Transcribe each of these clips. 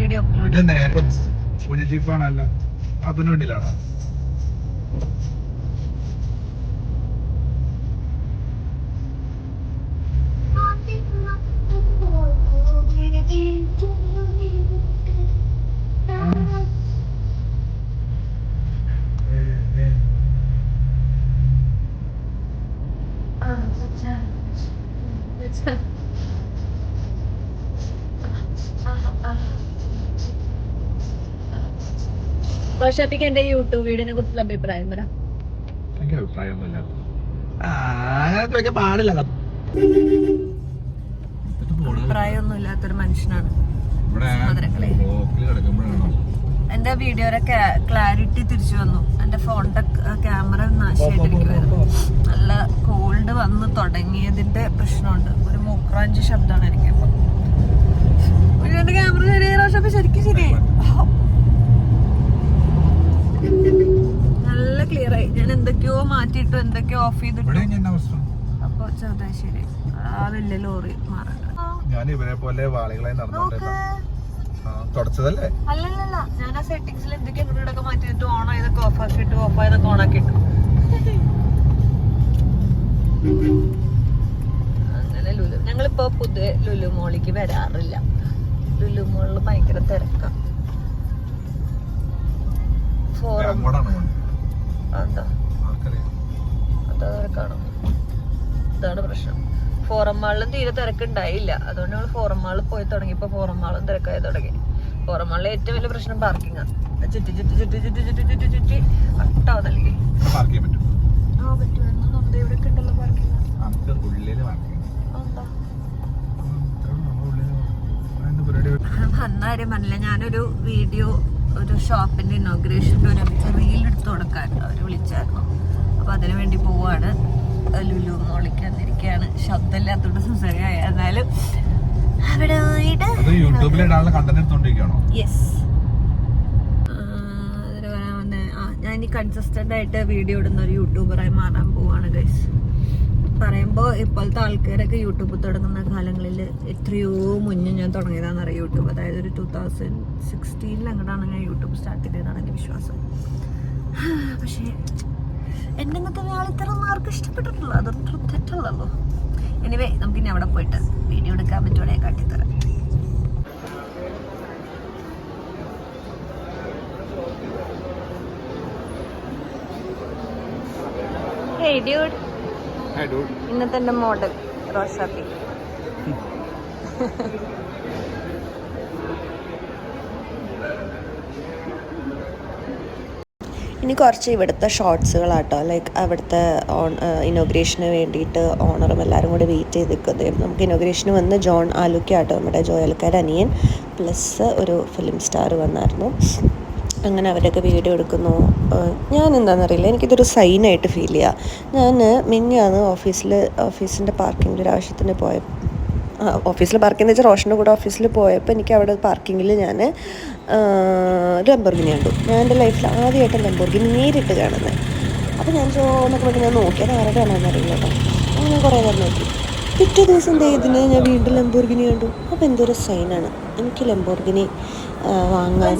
Video പൂജ അതിന് വേണ്ടിയിലാണ്. റോഷാപ്പിക്ക് എന്റെ YouTube വീഡിയോനെ കുറിച്ചുള്ള അഭിപ്രായം പറ. എനിക്ക് അഭിപ്രായമൊന്നുമില്ല. പാടില്ല. അഭിപ്രായമൊന്നും ഇല്ലാത്തൊരു മനുഷ്യനാണ്. എന്റെ വീഡിയോയുടെ ക്ലാരിറ്റി തിരിച്ചു വന്നു. എന്റെ ഫോണിന്റെ ക്യാമറ നാശമായിട്ടിരിക്കുവായിരുന്നു. നല്ല കോൾഡ് വന്ന് തുടങ്ങിയതിന്റെ പ്രശ്നമുണ്ട്. ഒരു മൂക്രാഞ്ച് ശബ്ദമാണ് എനിക്കിപ്പോ. എന്റെ ക്യാമറ ശരിയായി റോഷാപ്പി ശരിക്കും ശരിയായി. നല്ല ക്ലിയർ ആയി. ഞാൻ എന്തൊക്കെയോ മാറ്റിയിട്ടു, എന്തൊക്കെയോ ഓഫ് ചെയ്തിട്ടു. അപ്പൊ ചെറുതായി ശരി. ആ വലിയ ലോറി മാറണ്ട. ഞാൻ ഇവരെ പോലെ വാളികളായി തുടച്ചതല്ലേ? അല്ലല്ല, ഞാൻ ആ സെറ്റിംഗ്സിൽ എന്തൊക്കെ ഇങ്ങോട്ടൊക്കെ മാറ്റിയിട്ട് ഓൺ ആയതൊക്കെ ഓഫ് ആക്കിയിട്ടു, ഓഫ് ആയതൊക്കെ ഓൺ ആക്കിയിട്ടു. അങ്ങനെ ലുലു ഞങ്ങളിപ്പോ പുതിയ ലുലു മോളിക്ക് വരാറില്ല. ലുലു മോളില് ഭയങ്കര തിരക്കാ. ഫോറം ഇതാണ് പ്രശ്നം. ഫോറം മാളിലും തീരെ തിരക്കുണ്ടായില്ല. അതുകൊണ്ട് ഞങ്ങൾ ഫോറം മാളിൽ പോയി തുടങ്ങിയപ്പോ ഫോറം മാളും തിരക്കായി തുടങ്ങി. ഫോറം മാളിലെ ഏറ്റവും വലിയ പ്രശ്നം പാർക്കിംഗ് ആണ്. ചുറ്റി ചുറ്റി ചുറ്റി ചുറ്റി ചുറ്റി ചുറ്റി ചുറ്റി കട്ടാവ് നൽകി. ആ പറ്റുമായിരുന്നു. ഇവിടെ ഉണ്ടല്ലോ പാർക്കിംഗ്. അന്നാരും പറഞ്ഞില്ല, ഞാനൊരു വീഡിയോ ഒരു ഷോപ്പിന്റെ ഇനോഗ്രേഷന്റെ ഒരു റീൽ എടുത്തു കൊടുക്കാൻ അവര് വിളിച്ചായിരുന്നു. അപ്പൊ അതിനു വേണ്ടി പോവാണ്. ലുലു മോളിക്ക് വന്നിരിക്കുകയാണ്. ശബ്ദമില്ലാത്തോണ്ട് സംസാരിക്കാൻ. എന്നാലും അവിടെ ഞാൻ ഇനി കൺസിസ്റ്റന്റ് ആയിട്ട് വീഡിയോ ഇടുന്ന ഒരു യൂട്യൂബറായി മാറാൻ പോവാണ് ഗൈസ്. പറയുമ്പോൾ ഇപ്പോഴത്തെ ആൾക്കാരൊക്കെ യൂട്യൂബ് തുടങ്ങുന്ന കാലങ്ങളിൽ എത്രയോ മുന്നേ ഞാൻ തുടങ്ങിയതാണെന്നറിയാം യൂട്യൂബ്. അതായത് ഒരു 2016 അങ്ങോട്ടാണ് ഞാൻ യൂട്യൂബ് സ്റ്റാർട്ട് ചെയ്തതാണ് എൻ്റെ വിശ്വാസം. പക്ഷേ എൻ്റെ ഇന്നത്തെ വ്യാളിത്തരം ആർക്കും ഇഷ്ടപ്പെട്ടിട്ടില്ല. അതൊന്നും തെറ്റല്ലല്ലോ. എനിവേ നമുക്കിനി അവിടെ പോയിട്ട് വീഡിയോ എടുക്കാൻ പറ്റുവാണെങ്കിൽ കാട്ടിത്തരാം. Hey dude. Hi dude. ഇന്നത്തെ എൻ്റെ മോഡൽ റോഷാപ്പി. ഇനി കുറച്ച് ഇവിടുത്തെ ഷോർട്സുകളാട്ടോ. ലൈക്ക് അവിടുത്തെ ഇനോഗ്രേഷന് വേണ്ടിയിട്ട് ഓണറും എല്ലാവരും കൂടി വെയിറ്റ് ചെയ്ത് നിൽക്കുന്നത്. നമുക്ക് ഇനോഗ്രേഷന് വന്ന് ജോൺ ആലുക്കാട്ടോ, നമ്മുടെ ജോയൽക്കാരുടെ അനിയൻ, പ്ലസ് ഒരു ഫിലിം സ്റ്റാർ വന്നായിരുന്നു. അങ്ങനെ അവരൊക്കെ വീഡിയോ എടുക്കുന്നു. ഞാൻ എന്താണെന്നറിയില്ല, എനിക്കിതൊരു സൈനായിട്ട് ഫീൽ ചെയ്യുക. ഞാൻ മിനിഞ്ഞാന്ന് ഓഫീസിൻ്റെ പാർക്കിങ്ങിൽ ഒരു ആവശ്യത്തിന് ഓഫീസിൽ പാർക്കിംഗ് വെച്ചാൽ റോഷൻ്റെ കൂടെ ഓഫീസിൽ പോയപ്പോൾ എനിക്ക് അവിടെ പാർക്കിങ്ങിൽ ഞാൻ ലംബോർഗിനി കണ്ടു. ഞാൻ എൻ്റെ ലൈഫിൽ ആദ്യമായിട്ട് ലംബോർഗിനി നേരിട്ട് കാണുന്നത്. അപ്പോൾ ഞാൻ നോക്കുമ്പോൾ ഞാൻ നോക്കിയത് ആരുടെ ആണെന്നറിയില്ല കേട്ടോ. അപ്പോൾ ഞാൻ കുറേ നേരം നോക്കി. പിറ്റേ ദിവസം ഇതിന് ഞാൻ വീണ്ടും ലംബോർഗിനി കണ്ടു. അപ്പോൾ എന്തൊരു സൈനാണ്. എനിക്ക് ലംബോർഗിനി വാങ്ങാൻ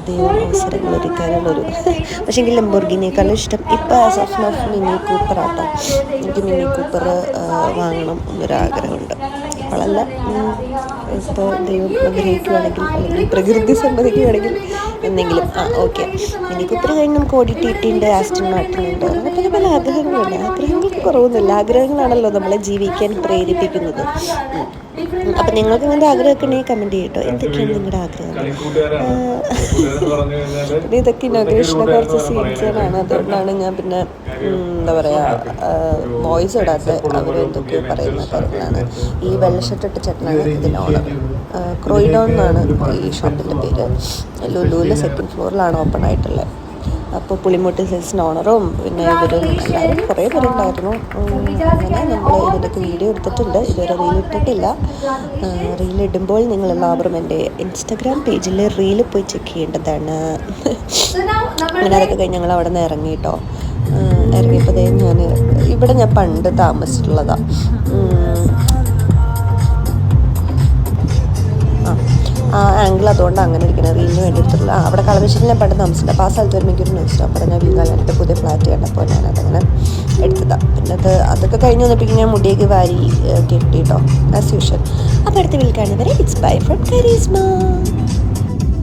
ദൈവം അവസരങ്ങൾ ഒരുക്കാനുള്ളൊരു പക്ഷേ എനിക്ക് ലംബോർഗിനിയേക്കാളും ഇഷ്ടം ഇപ്പോൾ ആസ് ഓഫ് നൗ മിനി കൂപ്പറാട്ടോ. എനിക്ക് മിനി കൂപ്പർ വാങ്ങണം എന്നൊരാഗ്രഹമുണ്ട്. അപ്പോഴല്ല, ഇപ്പോൾ ദൈവം ആഗ്രഹിക്കുകയാണെങ്കിൽ അല്ലെങ്കിൽ പ്രകൃതി സമ്മതിക്കുകയാണെങ്കിൽ എന്തെങ്കിലും ഓക്കെ. മിനി കൂപ്പർ കഴിഞ്ഞ് നമുക്ക് ഓഡിറ്റിൻ്റെ ആസ്റ്റൺ മാർട്ടിനുണ്ട്. അങ്ങനെ പല പല ആഗ്രഹങ്ങളുണ്ട്. ആഗ്രഹങ്ങൾക്ക് കുറവൊന്നുമില്ല. ആഗ്രഹങ്ങളാണല്ലോ നമ്മളെ ജീവിക്കാൻ പ്രേരിപ്പിക്കുന്നത്. അപ്പം നിങ്ങൾക്ക് ഇങ്ങനത്തെ ആഗ്രഹമൊക്കെ ഉണ്ടെങ്കിൽ കമൻറ്റ് ചെയ്യട്ടോ. എന്തൊക്കെയാണ് നിങ്ങളുടെ ആഗ്രഹങ്ങൾ? പിന്നെ ഇതൊക്കെ ഇനോഗ്രേഷനെ കുറച്ച് സീൻസുകളാണ്. അതുകൊണ്ടാണ് ഞാൻ പിന്നെ എന്താ പറയുക വോയിസ് ഇടാത്ത. അവർ എന്തൊക്കെയോ പറയുന്ന കാര്യങ്ങളാണ്. ഈ വെള്ള ഷർട്ടിട്ട ചേട്ടനാണ് ഇതിൻ്റെ ഓണർ. ക്രോയിഡോൺ എന്നാണ് ഈ ഷോപ്പിൻ്റെ പേര്. ലുലുവിലെ 2nd ഫ്ലോറിലാണ് ഓപ്പൺ ആയിട്ടുള്ളത്. അപ്പോൾ പുളിമുട്ടി സെൽസിൻ്റെ ഓണറും പിന്നെ ഇവരും എല്ലാവരും കുറേ പേരുണ്ടായിരുന്നു. അങ്ങനെ നമ്മൾ ഇതിൻ്റെയൊക്കെ വീഡിയോ എടുത്തിട്ടുണ്ട്. ഇതുവരെ റീലിട്ടിട്ടില്ല. റീലിടുമ്പോൾ നിങ്ങളെല്ലാവരും എൻ്റെ ഇൻസ്റ്റഗ്രാം പേജിൽ റീല് പോയി ചെക്ക് ചെയ്യേണ്ടതാണ്. അങ്ങനെ അതൊക്കെ കഴിഞ്ഞ് ഞങ്ങൾ അവിടെ നിന്ന് ഇറങ്ങിയിട്ടോ. ഇറങ്ങിയപ്പോഴേ ഇവിടെ ഞാൻ പണ്ട് താമസിച്ചിട്ടുള്ളതാണ്. ആംഗിൾ അതുകൊണ്ട് അങ്ങനെ ഇരിക്കുന്നത് റീലിന് വേണ്ടി എടുത്തിട്ടുള്ള അവിടെ കളമശ്ശേരി ഞാൻ പണ്ട് താമസിച്ചിട്ടുണ്ട്. അപ്പോൾ ആ സ്ഥലത്ത് വരുമ്പോൾ എനിക്കൊരു ന്യൂസ് അപ്പോൾ ഞാൻ വീഗാലാൻഡിൻ്റെ പുതിയ ഫ്ലാറ്റ് കണ്ടപ്പോൾ ഞാനതങ്ങനെ എടുത്തതാണ്. പിന്നെ അതൊക്കെ കഴിഞ്ഞ് വന്നപ്പോൾ ഞാൻ മുടിയൊക്കെ വാരി കെട്ടി കേട്ടോ ആസ് യൂഷ്വൽ. അപ്പോൾ അടുത്ത വിൽക്കാണ് വരെ ഇറ്റ്സ് ബൈ ഫ്രം കരീസ്മ.